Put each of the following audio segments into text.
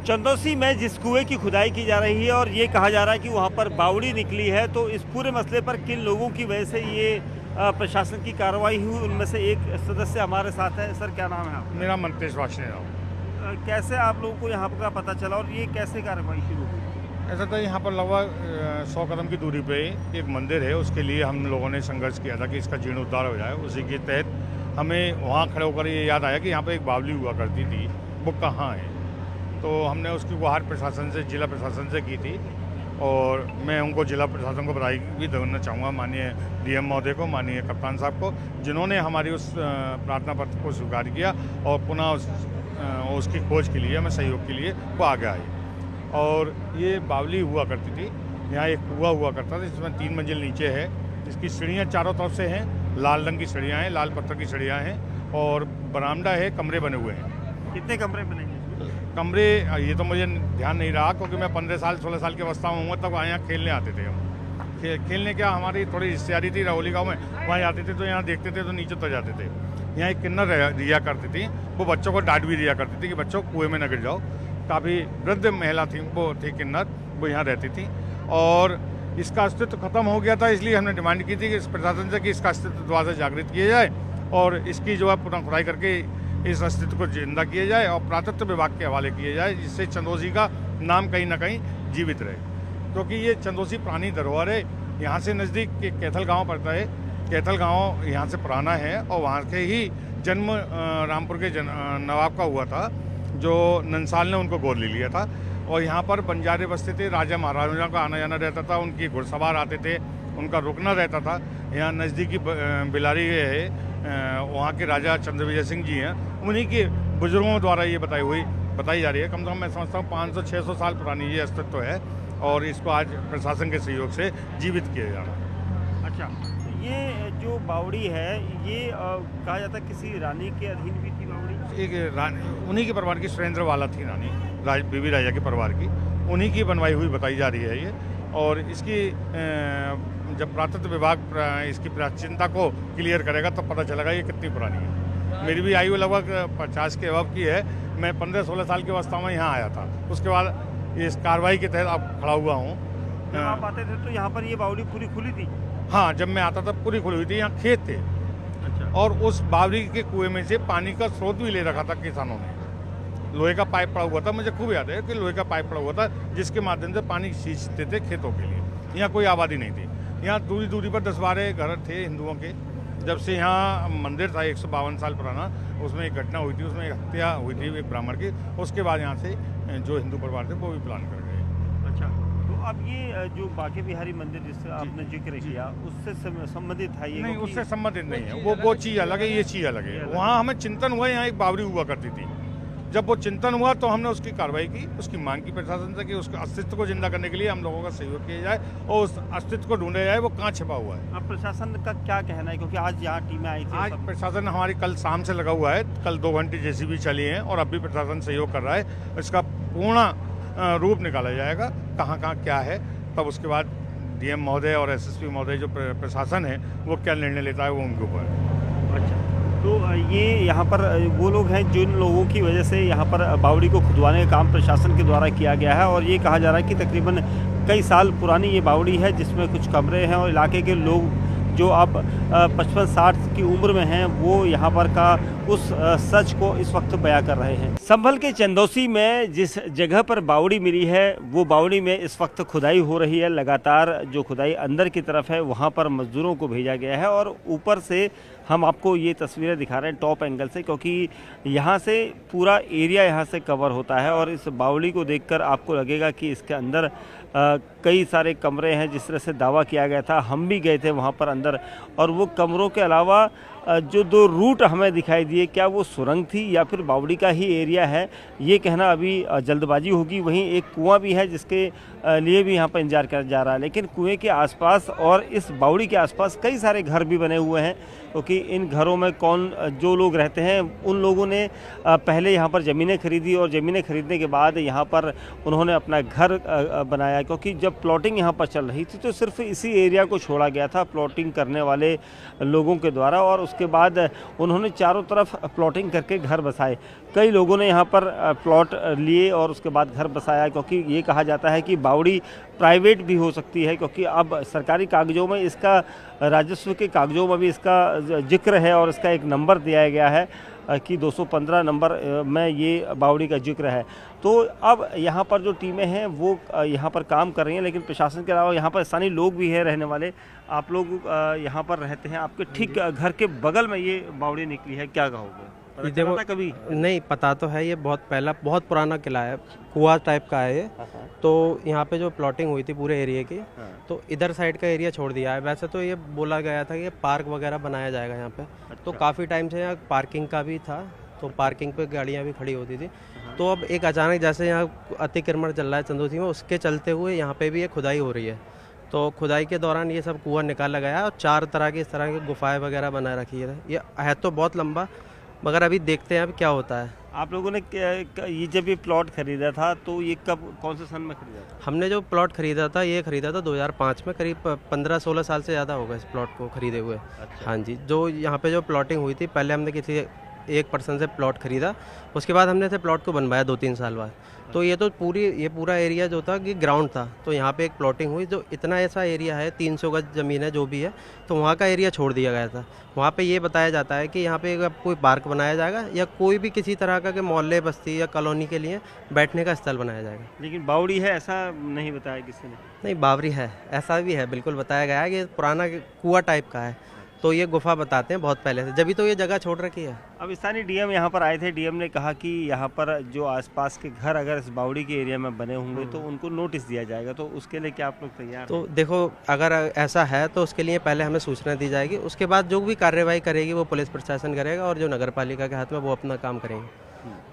चंदौसी में जिस कुएं की खुदाई की जा रही है और ये कहा जा रहा है कि वहाँ पर बावड़ी निकली है, तो इस पूरे मसले पर किन लोगों की वजह से ये प्रशासन की कार्रवाई हुई, उनमें से एक सदस्य हमारे साथ है। सर, क्या नाम है आपका? मेरा मंतेश वाशने राव। कैसे आप लोगों को यहाँ का पता चला और ये कैसे कार्रवाई शुरू हुई? ऐसा था, यहाँ पर लगभग 100 कदम की दूरी पे एक मंदिर है, उसके लिए हम लोगों ने संघर्ष किया था कि इसका जीर्णोद्धार हो जाए। उसी के तहत हमें वहाँ खड़े होकर ये याद आया कि यहाँ पर एक बावली हुआ करती थी, वो कहाँ है। तो हमने उसकी गुहार प्रशासन से, जिला प्रशासन से की थी और मैं उनको, जिला प्रशासन को बधाई भी देना चाहूँगा, माननीय डीएम महोदय को, माननीय कप्तान साहब को, जिन्होंने हमारी उस प्रार्थना पत्र को स्वीकार किया और पुनः उसकी खोज के लिए, हमें सहयोग के लिए वो आगे आए। और ये बावली हुआ करती थी, यहाँ एक कुआं हुआ करता था जिसमें 3 मंजिल नीचे है। इसकी सीढ़ियाँ चारों तरफ से हैं, लाल रंग की सीढ़ियाँ हैं, लाल पत्थर की सीढ़ियाँ हैं और बरामदा है, कमरे बने हुए हैं। कितने कमरे बने हैं? कमरे ये तो मुझे ध्यान नहीं रहा, क्योंकि मैं 15 साल 16 साल की अवस्था में हूँ, तब यहाँ खेलने आते थे हम। खेलने क्या, हमारी थोड़ी रिश्तेदारी थी रहोली गाँव में, वहाँ आते थे तो यहाँ देखते थे तो नीचे तो जाते थे। यहाँ एक किन्नर दिया करती थी, वो बच्चों को डांट भी दिया करती थी कि बच्चों कुएं में न गिर जाओ। काफ़ी वृद्ध महिला थी, वो थी किन्नर, वो यहाँ रहती थी और इसका अस्तित्व खत्म हो गया था। इसलिए हमने डिमांड की थी कि इस प्रशासन से कि इसका अस्तित्व दोबारा से जागृत किया जाए और इसकी जो है पुनः खुदाई करके इस अस्तित्व को जिंदा किया जाए और पुरातत्व विभाग के हवाले किया जाए, जिससे चंदौसी का नाम कहीं ना कहीं जीवित रहे। क्योंकि ये चंदौसी पुरानी धरोहर है। यहाँ से नज़दीक कैथल गांव पड़ता है। कैथल गांव यहाँ से पुराना है और वहाँ के ही जन्म रामपुर के नवाब का हुआ था, जो नंसाल ने उनको गोद ले लिया था। और यहाँ पर बंजारे बसते थे, राजा महाराजा का आना जाना रहता था, उनकी घुड़सवार आते थे, उनका रुकना रहता था। यहाँ नज़दीकी बिलारी है, वहाँ के राजा चंद्रविजय सिंह जी हैं, उन्हीं के बुजुर्गों द्वारा ये बताई जा रही है। कम से कम मैं समझता हूँ 500-600 साल पुरानी ये अस्तित्व है और इसको आज प्रशासन के सहयोग से जीवित किया जा रहा है। अच्छा, ये जो बावड़ी है, ये कहा जाता है किसी रानी के अधीन भी थी बावड़ी? एक रानी, उन्हीं के परिवार की, सुरेंद्र वाला थी रानी, बीबी राजा के परिवार की, उन्हीं की बनवाई हुई बताई जा रही है ये। और इसकी जब पुरातत्व विभाग इसकी प्राचीनता को क्लियर करेगा तो पता चलेगा ये कितनी पुरानी है। मेरी भी आयु लगभग 50 के अबव की है। मैं 15-16 साल की अवस्था में यहाँ आया था। उसके बाद इस कार्रवाई के तहत अब खड़ा हुआ हूँ। जब आप आते थे तो यहाँ पर ये बावड़ी पूरी खुली थी? हाँ, जब मैं आता था पूरी खुली हुई थी, यहाँ खेत थे। अच्छा। और उस बावड़ी के कुएं में से पानी का स्रोत भी ले रखा था किसानों ने। लोहे का पाइप पड़ा हुआ था, मुझे खूब याद है कि लोहे का पाइप पड़ा हुआ था, जिसके माध्यम से पानी सींचते थे खेतों के लिए। यहाँ कोई आबादी नहीं थी। यहाँ दूरी दूरी पर 10-12 घर थे हिंदुओं के। जब से यहाँ मंदिर था 152 साल पुराना, उसमें एक घटना हुई थी, उसमें एक हत्या हुई थी एक ब्राह्मण की। उसके बाद यहाँ से जो हिंदू परिवार थे वो भी प्लान कर गए। अच्छा, तो अब ये जो बांके बिहारी मंदिर जिससे आपने जिक्र किया, उससे संबंधित है ये? नहीं, उससे संबंधित नहीं है। वो चीज़ अलग है, ये चीज़ अलग है। वहाँ हमें चिंतन हुआ, यहाँ एक बावड़ी हुआ करती थी। जब वो चिंतन हुआ तो हमने उसकी कार्रवाई की, उसकी मांग की प्रशासन से कि उसके अस्तित्व को जिंदा करने के लिए हम लोगों का सहयोग किया जाए और उस अस्तित्व को ढूंढा जाए वो कहाँ छिपा हुआ है। अब प्रशासन का क्या कहना है, क्योंकि आज यहाँ टीमें आई थी? आज प्रशासन हमारी कल शाम से लगा हुआ है, कल 2 घंटे जेसीबी चली हैं और अब भी प्रशासन सहयोग कर रहा है। इसका पूर्ण रूप निकाला जाएगा, कहाँ कहाँ क्या है, तब उसके बाद डीएम महोदय और एसएसपी महोदय जो प्रशासन है वो क्या निर्णय लेता है वो उनके ऊपर है। अच्छा, तो ये यहाँ पर वो लोग हैं जिन लोगों की वजह से यहाँ पर बावड़ी को खुदवाने का काम प्रशासन के द्वारा किया गया है। और ये कहा जा रहा है कि तकरीबन कई साल पुरानी ये बावड़ी है, जिसमें कुछ कमरे हैं और इलाके के लोग जो अब 55-60 की उम्र में हैं, वो यहाँ पर का उस सच को इस वक्त बयां कर रहे हैं। संभल के चंदौसी में जिस जगह पर बावड़ी मिली है, वो बावड़ी में इस वक्त खुदाई हो रही है। लगातार जो खुदाई अंदर की तरफ है, वहाँ पर मजदूरों को भेजा गया है और ऊपर से हम आपको ये तस्वीरें दिखा रहे हैं टॉप एंगल से, क्योंकि यहाँ से पूरा एरिया यहाँ से कवर होता है। और इस बावड़ी को देखकर आपको लगेगा कि इसके अंदर कई सारे कमरे हैं, जिस तरह से दावा किया गया था। हम भी गए थे वहाँ पर अंदर, और वो कमरों के अलावा जो 2 रूट हमें दिखाई दिए, क्या वो सुरंग थी या फिर बावड़ी का ही एरिया है, ये कहना अभी जल्दबाजी होगी। वहीं एक कुआं भी है जिसके लिए भी यहाँ पर इंतजार किया जा रहा है। लेकिन कुएं के आसपास और इस बावड़ी के आसपास कई सारे घर भी बने हुए हैं, क्योंकि इन घरों में कौन जो लोग रहते हैं उन लोगों ने पहले यहाँ पर ज़मीनें खरीदी और ज़मीनें खरीदने के बाद यहाँ पर उन्होंने अपना घर बनाया, क्योंकि जब प्लॉटिंग यहाँ पर चल रही थी तो सिर्फ इसी एरिया को छोड़ा गया था प्लॉटिंग करने वाले लोगों के द्वारा, और उसके बाद उन्होंने चारों तरफ प्लॉटिंग करके घर बसाए। कई लोगों ने यहाँ पर प्लॉट लिए और उसके बाद घर बसाया, क्योंकि ये कहा जाता है कि बावड़ी प्राइवेट भी हो सकती है, क्योंकि अब सरकारी कागज़ों में इसका, राजस्व के कागज़ों में भी इसका जिक्र है और इसका एक नंबर दिया गया है कि 215 नंबर में ये बावड़ी का जिक्र है। तो अब यहाँ पर जो टीमें हैं वो यहाँ पर काम कर रही हैं, लेकिन प्रशासन के अलावा यहाँ पर स्थानीय लोग भी हैं रहने वाले। आप लोग यहाँ पर रहते हैं, आपके ठीक घर के बगल में ये बावड़ी निकली है, क्या कहोगे? पता चला था कभी? नहीं पता तो है, ये बहुत पुराना किला है, कुआं टाइप का है ये। तो यहाँ पे जो प्लॉटिंग हुई थी पूरे एरिया की, तो इधर साइड का एरिया छोड़ दिया है। वैसे तो ये बोला गया था कि ये पार्क वगैरह बनाया जाएगा यहाँ पे। तो काफ़ी टाइम से यहाँ पार्किंग का भी था, तो पार्किंग पे गाड़ियाँ भी खड़ी होती थी। तो अब एक अचानक जैसे यहाँ अतिक्रमण चल रहा है चंदौसी में, उसके चलते हुए यहाँ पे भी ये खुदाई हो रही है। तो खुदाई के दौरान ये सब कुआं निकाला गया है और 4 तरह की इस तरह की गुफाएं वगैरह बना रखी है। ये है तो बहुत लंबा, मगर अभी देखते हैं अब क्या होता है। आप लोगों ने ये जब ये प्लॉट खरीदा था तो ये कौन से सन में खरीदा था? हमने जो प्लॉट खरीदा था ये खरीदा था 2005 में, करीब 15-16 साल से ज़्यादा होगा इस प्लॉट को खरीदे हुए। अच्छा। हाँ जी, जो यहाँ पे जो प्लॉटिंग हुई थी, पहले हमने किसी एक पर्सन से प्लॉट खरीदा, उसके बाद हमने इसे प्लॉट को बनवाया 2-3 साल बाद। तो ये पूरा एरिया जो था कि ग्राउंड था, तो यहाँ पे एक प्लॉटिंग हुई, जो इतना ऐसा एरिया है 300 गज ज़मीन है जो भी है, तो वहाँ का एरिया छोड़ दिया गया था। वहाँ पे ये बताया जाता है कि यहाँ पे कोई पार्क बनाया जाएगा या कोई भी किसी तरह का मोहल्ले बस्ती या कॉलोनी के लिए बैठने का स्थल बनाया जाएगा। लेकिन बावड़ी है ऐसा नहीं बताया किसी ने? नहीं, बावरी है ऐसा भी है, बिल्कुल बताया गया है कि पुराना कुआं टाइप का है। तो ये गुफा बताते हैं बहुत पहले से, जब तो ये जगह छोड़ रखी है। अब स्थानीय डीएम यहाँ पर आए थे, डीएम ने कहा कि यहाँ पर जो आसपास के घर अगर इस बावड़ी के एरिया में बने होंगे तो उनको नोटिस दिया जाएगा, तो उसके लिए क्या आप लोग तैयार हैं? तो देखो, अगर ऐसा है तो उसके लिए पहले हमें सूचना दी जाएगी, उसके बाद जो भी कार्रवाई करेगी वो पुलिस प्रशासन करेगा और जो नगर पालिका के हाथ में वो अपना काम करेंगे।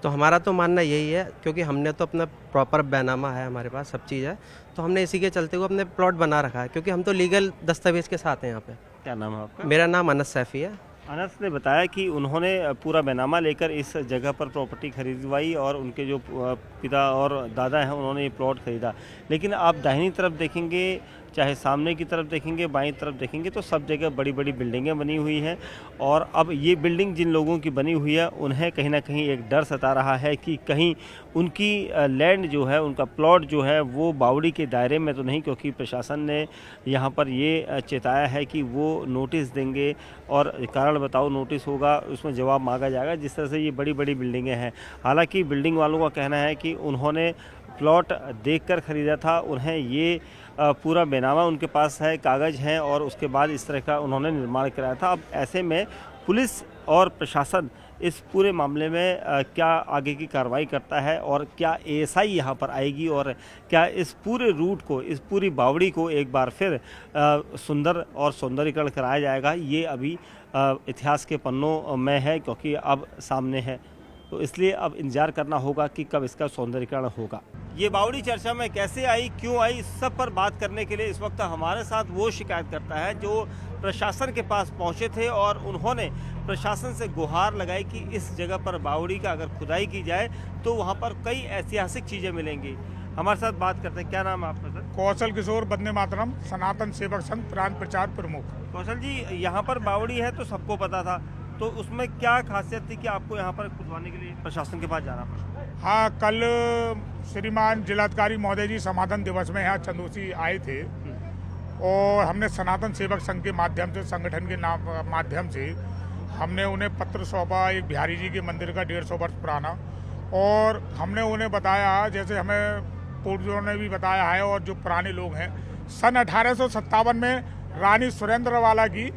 तो हमारा तो मानना यही है, क्योंकि हमने तो अपना प्रॉपर बैनामा है, हमारे पास सब चीज़ है, तो हमने इसी के चलते हुए अपने प्लॉट बना रखा है, क्योंकि हम तो लीगल दस्तावेज के साथ हैं यहाँ पे। क्या नाम है आपका? मेरा नाम अनस सैफी है। अनस ने बताया कि उन्होंने पूरा बैनामा लेकर इस जगह पर प्रॉपर्टी खरीदवाई और उनके जो पिता और दादा हैं उन्होंने ये प्लॉट खरीदा। लेकिन आप दाहिनी तरफ देखेंगे, चाहे सामने की तरफ देखेंगे, बाईं तरफ देखेंगे, तो सब जगह बड़ी बड़ी बिल्डिंगें बनी हुई हैं। और अब ये बिल्डिंग जिन लोगों की बनी हुई है उन्हें कहीं ना कहीं एक डर सता रहा है कि कहीं उनकी लैंड जो है, उनका प्लॉट जो है वो बावड़ी के दायरे में तो नहीं, क्योंकि प्रशासन ने यहाँ पर ये चेताया है कि वो नोटिस देंगे और कारण बताओ नोटिस होगा, उसमें जवाब मांगा जाएगा। जिस तरह से ये बड़ी बड़ी बिल्डिंगें हैं, हालांकि बिल्डिंग वालों का कहना है कि उन्होंने प्लॉट देखकर ख़रीदा था, उन्हें ये पूरा बैनामा उनके पास है, कागज़ हैं, और उसके बाद इस तरह का उन्होंने निर्माण कराया था। अब ऐसे में पुलिस और प्रशासन इस पूरे मामले में क्या आगे की कार्रवाई करता है और क्या एएसआई यहाँ पर आएगी और क्या इस पूरे रूट को, इस पूरी बावड़ी को एक बार फिर सुंदर और सौंदर्यीकरण कराया जाएगा, ये अभी इतिहास के पन्नों में है, क्योंकि अब सामने है। तो इसलिए अब इंतजार करना होगा कि कब इसका सौंदर्यीकरण होगा। ये बावड़ी चर्चा में कैसे आई, क्यों आई, इस सब पर बात करने के लिए इस वक्त हमारे साथ वो शिकायतकर्ता है जो प्रशासन के पास पहुंचे थे और उन्होंने प्रशासन से गुहार लगाई कि इस जगह पर बावड़ी का अगर खुदाई की जाए तो वहां पर कई ऐतिहासिक चीज़ें मिलेंगी। हमारे साथ बात करते हैं। क्या नाम है आपका सर? कौशल किशोर, वंदे मातरम, सनातन सेवक संघ प्रांत प्रचार प्रमुख। कौशल जी, यहाँ पर बावड़ी है तो सबको पता था, तो उसमें क्या खासियत थी कि आपको यहाँ पर खुदवाने के लिए प्रशासन के पास जाना पड़ा? हाँ, कल श्रीमान जिलाधिकारी महोदय जी समाधान दिवस में यहाँ चंदौसी आए थे और हमने सनातन सेवक संघ के माध्यम से, संगठन के माध्यम से हमने उन्हें पत्र सौंपा, एक बिहारी जी के मंदिर का 150 वर्ष पुराना, और हमने उन्हें बताया, जैसे हमें पूर्वजों ने भी बताया है और जो पुराने लोग हैं, सन 1857 में रानी सुरेंद्रवाला की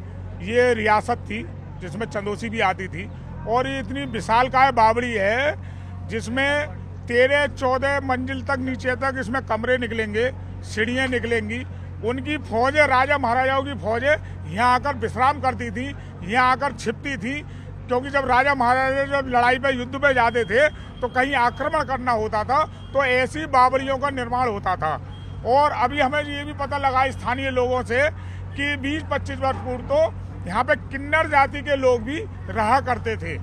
ये रियासत थी जिसमें चंदौसी भी आती थी, और ये इतनी विशालकाय बावड़ी है जिसमें 13-14 मंजिल तक नीचे तक इसमें कमरे निकलेंगे, सीढ़ियाँ निकलेंगी। उनकी फौजें, राजा महाराजाओं की फौजें यहाँ आकर विश्राम करती थी, यहाँ आकर छिपती थी, क्योंकि जब राजा महाराजा जब लड़ाई पे, युद्ध पे जाते थे तो कहीं आक्रमण करना होता था तो ऐसी बावड़ियों का निर्माण होता था। और अभी हमें ये भी पता लगा स्थानीय लोगों से कि 20-25 वर्ष पूर्व तो यहाँ पे किन्नर जाति के लोग भी रहा करते थे,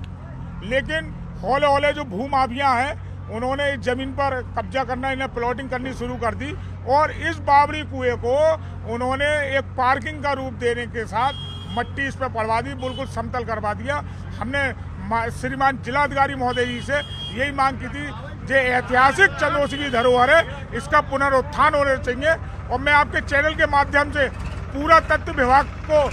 लेकिन हौले हौले जो भूमाफिया हैं उन्होंने इस जमीन पर कब्जा करना, इन्हें प्लॉटिंग करनी शुरू कर दी और इस बावड़ी कुएं को उन्होंने एक पार्किंग का रूप देने के साथ मट्टी इस पर पड़वा दी, बिल्कुल समतल करवा दिया। हमने श्रीमान जिलाधिकारी महोदय जी से यही मांग की थी, जो ऐतिहासिक चंदोसी की धरोहर है इसका पुनरुत्थान होना चाहिए। और मैं आपके चैनल के माध्यम से पूरा तत्व विभाग को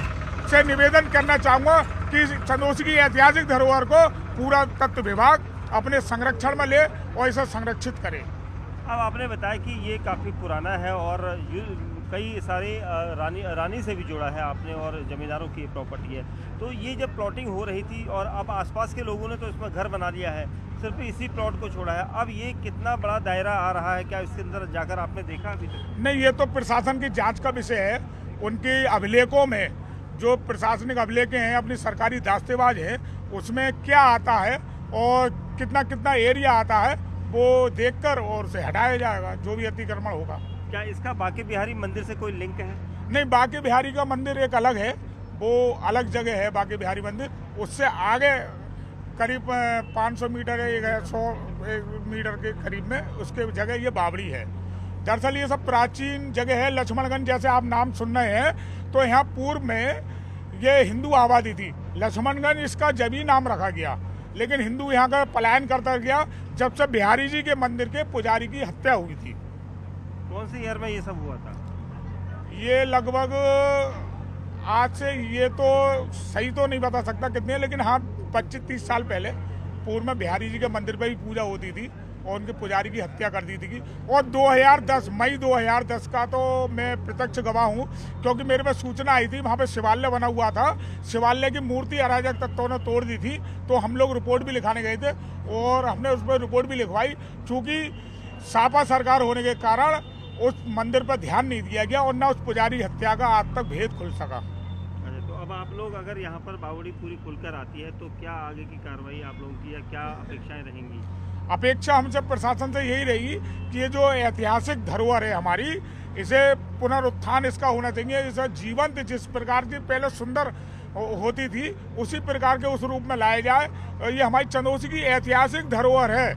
से निवेदन करना चाहूँगा कि चंदोसी की ऐतिहासिक धरोहर को पूरा तत्व विभाग अपने संरक्षण में ले और इसे संरक्षित करे। अब आपने बताया कि ये काफ़ी पुराना है और कई सारे रानी से भी जुड़ा है आपने और जमींदारों की प्रॉपर्टी है। तो ये जब प्लॉटिंग हो रही थी और अब आसपास के लोगों ने तो इसमें घर बना लिया है, सिर्फ इसी प्लॉट को छोड़ा है, अब ये कितना बड़ा दायरा आ रहा है, क्या इसके अंदर जाकर आपने देखा अभी तक? नहीं, ये तो प्रशासन की जांच का विषय है। उनके अभिलेखों में जो प्रशासनिक अभिलेखें हैं, अपनी सरकारी दास्तेबाज है, उसमें क्या आता है और कितना कितना एरिया आता है वो देखकर और उसे हटाया जाएगा जो भी अतिक्रमण होगा। क्या इसका बांके बिहारी मंदिर से कोई लिंक है? नहीं, बांके बिहारी का मंदिर एक अलग है, वो अलग जगह है बांके बिहारी मंदिर। उससे आगे करीब 500 मीटर या 100 मीटर के करीब में उसके जगह ये बावड़ी है। दरअसल ये सब प्राचीन जगह है। लक्ष्मणगंज जैसे आप नाम सुन रहे हैं तो यहाँ पूर्व में ये हिंदू आबादी थी। लक्ष्मणगंज इसका जभी नाम रखा गया, लेकिन हिंदू यहाँ का पलायन करता गया जब से बिहारी जी के मंदिर के पुजारी की हत्या हुई थी। कौन से ईयर में ये सब हुआ था? ये लगभग आज से, ये तो सही तो नहीं बता सकता कितने, लेकिन हाँ 25-30 साल पहले पूर्व में बिहारी जी के मंदिर पर ही पूजा होती थी और उनके पुजारी की हत्या कर दी थी। और 2010 मई 2010 का तो मैं प्रत्यक्ष गवाह हूँ, क्योंकि मेरे पास सूचना आई थी। वहाँ पे शिवालय बना हुआ था, शिवालय की मूर्ति अराजक तत्वों ने तोड़ दी थी, तो हम लोग रिपोर्ट भी लिखाने गए थे और हमने उस पर रिपोर्ट भी लिखवाई। चूँकि सापा सरकार होने के कारण उस मंदिर पर ध्यान नहीं दिया गया और न उस पुजारी हत्या का आज तक भेद खुल सका। तो अब आप लोग अगर यहाँ पर बावड़ी पूरी खुलकर आती है तो क्या आगे की कार्रवाई आप लोगों की या क्या अपेक्षाएं रहेंगी? अपेक्षा हमसे प्रशासन से यही रहेगी कि ये जो ऐतिहासिक धरोहर है हमारी, इसे पुनरुत्थान इसका होना चाहिए। इसे जीवंत जिस प्रकार की पहले सुंदर होती थी उसी प्रकार के उस रूप में लाया जाए। ये हमारी चंदोसी की ऐतिहासिक धरोहर है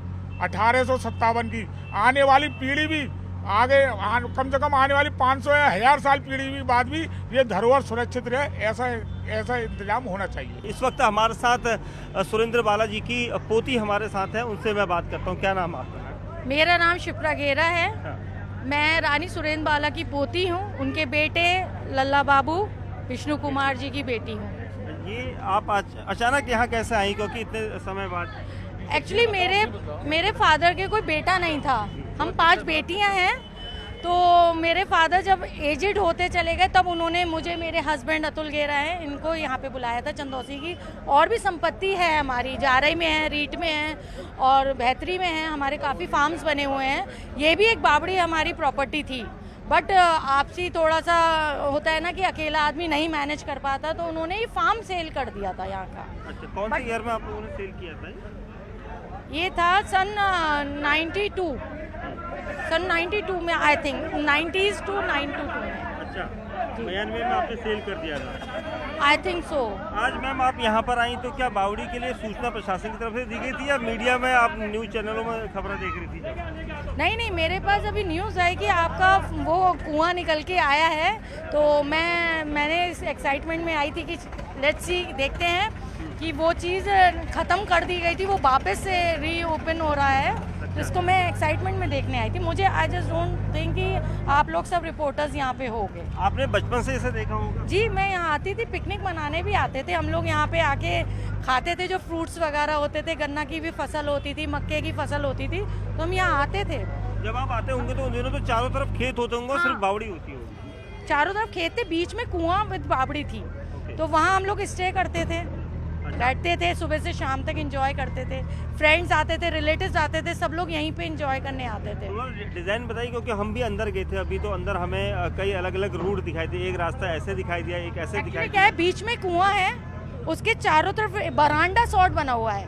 1857 की। आने वाली पीढ़ी भी कम से कम आने वाली 500 या 1000 साल पीढ़ी भी बाद भी ये धरोहर सुरक्षित रहे, ऐसा इंतजाम होना चाहिए। इस वक्त हमारे साथ सुरेंद्र बालाजी की पोती हमारे साथ है, उनसे मैं बात करता हूँ। क्या नाम आपका? मेरा नाम शिप्रा घेरा है। हाँ। मैं रानी सुरेंद्र बाला की पोती हूँ, उनके बेटे लल्ला बाबू विष्णु कुमार जी की बेटी हूँ। ये आप अचानक यहाँ कैसे आई, क्योंकि इतने समय बाद? एक्चुअली मेरे फादर के कोई बेटा नहीं था, हम 5 बेटियां हैं। तो मेरे फादर जब एजेड होते चले गए तब उन्होंने मुझे, मेरे हस्बैंड अतुल घेरा है, इनको यहाँ पे बुलाया था। चंदोसी की और भी संपत्ति है हमारी, जारई में है, रीट में है और बेहतरी में है, हमारे काफ़ी फार्म्स बने हुए हैं। ये भी एक बावड़ी हमारी प्रॉपर्टी थी, बट आपसी थोड़ा सा होता है ना कि अकेला आदमी नहीं मैनेज कर पाता, तो उन्होंने ये फार्म सेल कर दिया था यहाँ का। अच्छा, कौन से ईयर में आप लोगों ने सेल किया था? ये था सन 92 में, आई थिंक 90s to 92 में। अच्छा, 92 में आपने सेल कर दिया था? I think so. आज मैम आप यहाँ पर आई तो क्या बावड़ी के लिए सूचना प्रशासन की तरफ से दी गई थी या मीडिया में आप न्यूज़ चैनलों में खबरें देख रही थी? नहीं, मेरे पास अभी न्यूज़ है कि आपका वो कुआं निकल के आया है, तो मैंने इस एक्साइटमेंट में आई थी कि लेट्स सी, देखते हैं कि वो चीज़ ख़त्म कर दी गई थी, वो वापस से रीओपन हो रहा है, जिसको मैं एक्साइटमेंट में देखने आई थी। मुझे आई जस्ट डोंट थिंक कि आप लोग सब रिपोर्टर्स यहाँ पे होंगे। आपने बचपन से इसे देखा होगा? जी, मैं यहाँ आती थी, पिकनिक मनाने भी आते थे हम लोग, यहाँ पे आके खाते थे। जो फ्रूट्स वगैरह होते थे, गन्ना की भी फसल होती थी, मक्के की फसल होती थी, तो हम यहाँ आते थे। जब आप आते होंगे तो उन दिनों तो चारों तरफ खेत होते होंगे, सिर्फ बावड़ी होती होगी? चारों तरफ खेत थे, बीच में कुआं विद बावड़ी थी, तो वहाँ हम लोग स्टे करते थे, बैठते थे, सुबह से शाम तक एंजॉय करते थे। फ्रेंड्स आते थे, रिलेटिव्स आते थे, सब लोग यहीं पे एंजॉय करने आते थे। डिज़ाइन बताइए, क्योंकि हम भी अंदर गए थे अभी, तो अंदर हमें कई अलग अलग रूट दिखाई दिए। एक रास्ता ऐसे दिखाई दिया, एक ऐसे दिखाई क्या है, बीच में कुआं है, उसके चारों तरफ बरांडा सॉर्ट बना हुआ है।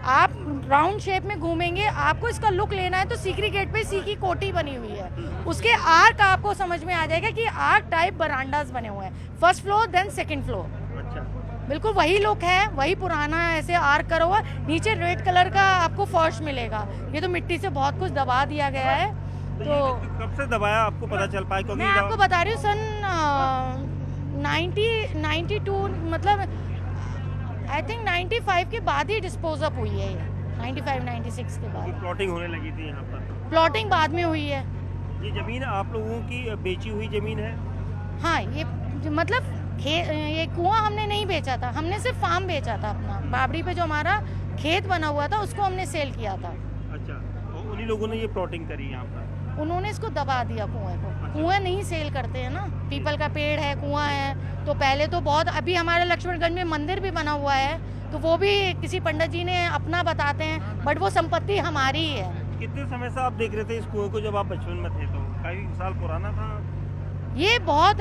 आप राउंड शेप में घूमेंगे, आपको इसका लुक लेना है तो सीकरी गेट पे सी की कोठी बनी हुई है, उसके आर्क आपको समझ में आ जाएगा कि आर्क टाइप बरांडास बने हुए हैं। First floor then second floor. अच्छा, बिल्कुल वही लुक है, वही पुराना ऐसे आर्क करा हुआ, नीचे रेड कलर का आपको फर्श मिलेगा। ये तो मिट्टी से बहुत कुछ दबा दिया गया है। तो कब से दबाया आपको पता चल पाया? क्योंकि मैं आपको बता रही हूँ सन 92 मतलब आई थिंक 95 के बाद ही डिस्पोज अप हुई है ये, 95-96 के बाद। प्लॉटिंग होने लगी थी यहाँ पर। प्लॉटिंग बाद में हुई है। ये जमीन आप लोगों की बेची हुई जमीन है? हाँ, ये मतलब ये कुआं हमने नहीं बेचा था, हमने सिर्फ फार्म बेचा था अपना। बावड़ी पे जो हमारा खेत बना हुआ था उसको हमने सेल किया था। अच्छा, तो उन्हीं लोगों ने ये प्लॉटिंग करी यहाँ पर? उन्होंने इसको दबा दिया कुएं को। कुएं नहीं सेल करते हैं ना, पीपल का पेड़ है, कुआं है। तो पहले तो बहुत, अभी हमारे लक्ष्मणगंज में मंदिर भी बना हुआ है, तो वो भी किसी पंडित जी ने अपना बताते हैं, बट वो संपत्ति हमारी ही है। कितने समय से आप देख रहे थे इस कुएं को जब आप बचपन में थे? तो कई साल पुराना था ये बहुत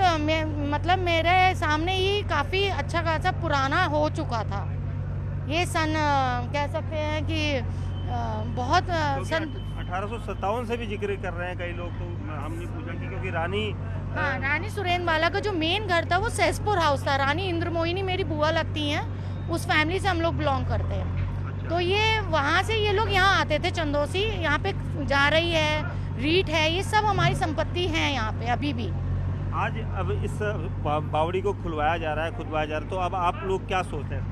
मतलब मेरे सामने ही काफ़ी अच्छा खासा पुराना हो चुका था। ये सन कह सकते हैं कि बहुत सन 1857 से भी जिक्र कर रहे हैं कई लोग। तो हमने पूछा कि क्योंकि रानी हाँ, रानी सुरेंद्र बाला का जो मेन घर था वो सहसपुर हाउस था। रानी इंद्रमोहिनी मेरी बुआ लगती हैं, उस फैमिली से हम लोग बिलोंग करते हैं। तो ये वहाँ से ये लोग यहाँ आते थे, चंदोसी यहाँ पे जा रही है, रीट है, ये सब हमारी संपत्ति है यहाँ पे अभी भी। आज अब इस बावड़ी को खुलवाया जा रहा है, खुदवाया जा रहा है, तो अब आप लोग क्या सोचते हैं?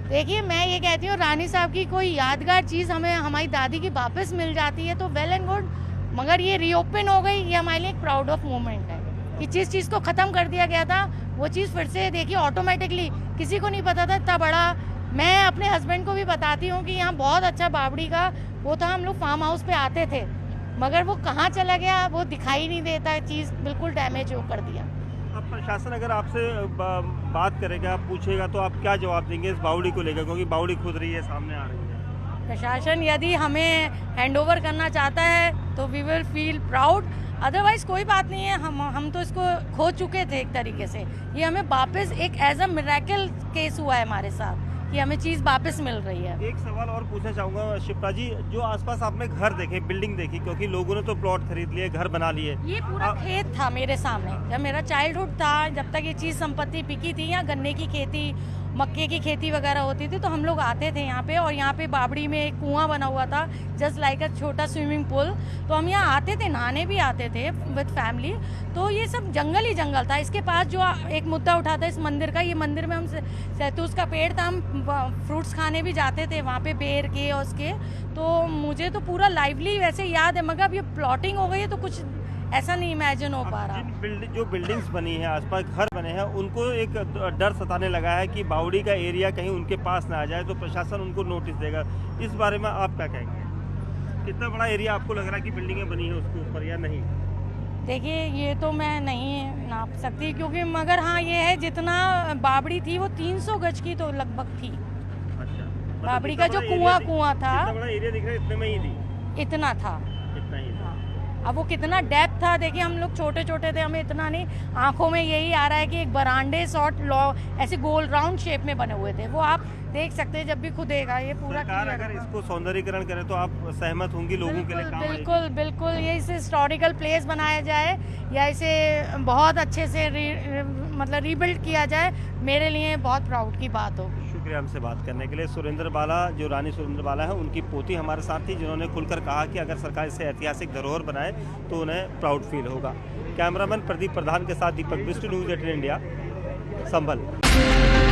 देखिए, मैं ये कहती हूँ रानी साहब की कोई यादगार चीज़ हमें हमारी दादी की वापस मिल जाती है तो वेल एंड गुड, मगर ये रीओपन हो गई, ये हमारे लिए एक प्राउड ऑफ मोमेंट है कि जिस चीज़ को ख़त्म कर दिया गया था वो चीज़ फिर से देखिए ऑटोमेटिकली, किसी को नहीं पता था इतना बड़ा। मैं अपने हस्बैंड को भी बताती हूँ कि यहाँ बहुत अच्छा बावड़ी का वो था, हम लोग फार्म हाउस पे आते थे, मगर वो कहाँ चला गया वो दिखाई नहीं देता, चीज़ बिल्कुल डैमेज हो कर दिया। अब प्रशासन अगर आपसे बात करेगा, पूछेगा, तो आप क्या जवाब देंगे इस बावड़ी को लेकर? क्योंकि बावड़ी खुद रही है, सामने आ रही है। प्रशासन यदि हमें हैंडओवर करना चाहता है तो we will feel proud, otherwise कोई बात नहीं है। हम तो इसको खो चुके थे एक तरीके से, ये हमें वापस एक एज अ मिरेकल केस हुआ है हमारे साथ कि हमें चीज़ वापस मिल रही है। एक सवाल और पूछना चाहूँगा शिप्रा जी, जो आसपास आपने घर देखे, बिल्डिंग देखी, क्योंकि लोगों ने तो प्लॉट खरीद लिए, घर बना लिए, ये पूरा खेत था मेरे सामने जब मेरा चाइल्डहुड था, जब तक ये चीज़ संपत्ति बिकी थी, यहाँ गन्ने की खेती, मक्के की खेती वगैरह होती थी, तो हम लोग आते थे यहाँ पे। और यहाँ पे बावड़ी में एक कुआं बना हुआ था, जस्ट लाइक अ छोटा स्विमिंग पूल, तो हम यहाँ आते थे, नहाने भी आते थे विद फैमिली। तो ये सब जंगल ही जंगल था। इसके पास जो एक मुद्दा उठा था इस मंदिर का, ये मंदिर में हम सहतूस का पेड़ था, हम फ्रूट्स खाने भी जाते थे वहाँ पे, बेर के और उसके। तो मुझे तो पूरा लाइवली वैसे याद है, मगर अब ये प्लॉटिंग हो गई है तो कुछ ऐसा नहीं इमेजिन हो पा रहा। जो बिल्डिंग्स बनी है, आसपास घर बने हैं, उनको एक डर सताने लगा है कि बावड़ी का एरिया कहीं उनके पास ना आ जाए तो प्रशासन उनको नोटिस देगा। इस बारे में आप क्या कहेंगे? कितना बड़ा एरिया आपको लग रहा है कि बिल्डिंगें बनी है उसके ऊपर या नहीं? देखिए, ये तो मैं नहीं नाप सकती, क्योंकि मगर हाँ ये है, जितना बावड़ी थी वो 300 गज की तो लगभग थी। अच्छा, बावड़ी का जो कुआं था, इतना बड़ा एरिया दिख रहा है, इतने में ही थी? इतना था। इतना ही था। अब वो कितना डेप्थ था, देखिए हम लोग छोटे छोटे थे, हमें इतना नहीं, आंखों में यही आ रहा है कि एक बरांडे सॉर्ट ऐसे गोल राउंड शेप में बने हुए थे, वो आप देख सकते हैं जब भी खुदेगा ये पूरा। सरकार अगर इसको सौंदर्यीकरण करे तो आप सहमत होंगी? लोगों के लिए काम आएगी? बिल्कुल बिल्कुल, ये इसे हिस्टोरिकल प्लेस बनाया जाए या इसे बहुत अच्छे से मतलब रीबिल्ड किया जाए, मेरे लिए बहुत प्राउड की बात होगी। शुक्रिया हमसे बात करने के लिए। सुरेंद्र बाला, जो रानी सुरेंद्र बाला है, उनकी पोती हमारे साथ थी, जिन्होंने खुलकर कहा कि अगर सरकार इसे ऐतिहासिक धरोहर बनाए तो उन्हें प्राउड फील होगा। कैमरामैन प्रदीप प्रधान के साथ दीपक बिष्ट, न्यूज़ 18 इंडिया, संभल।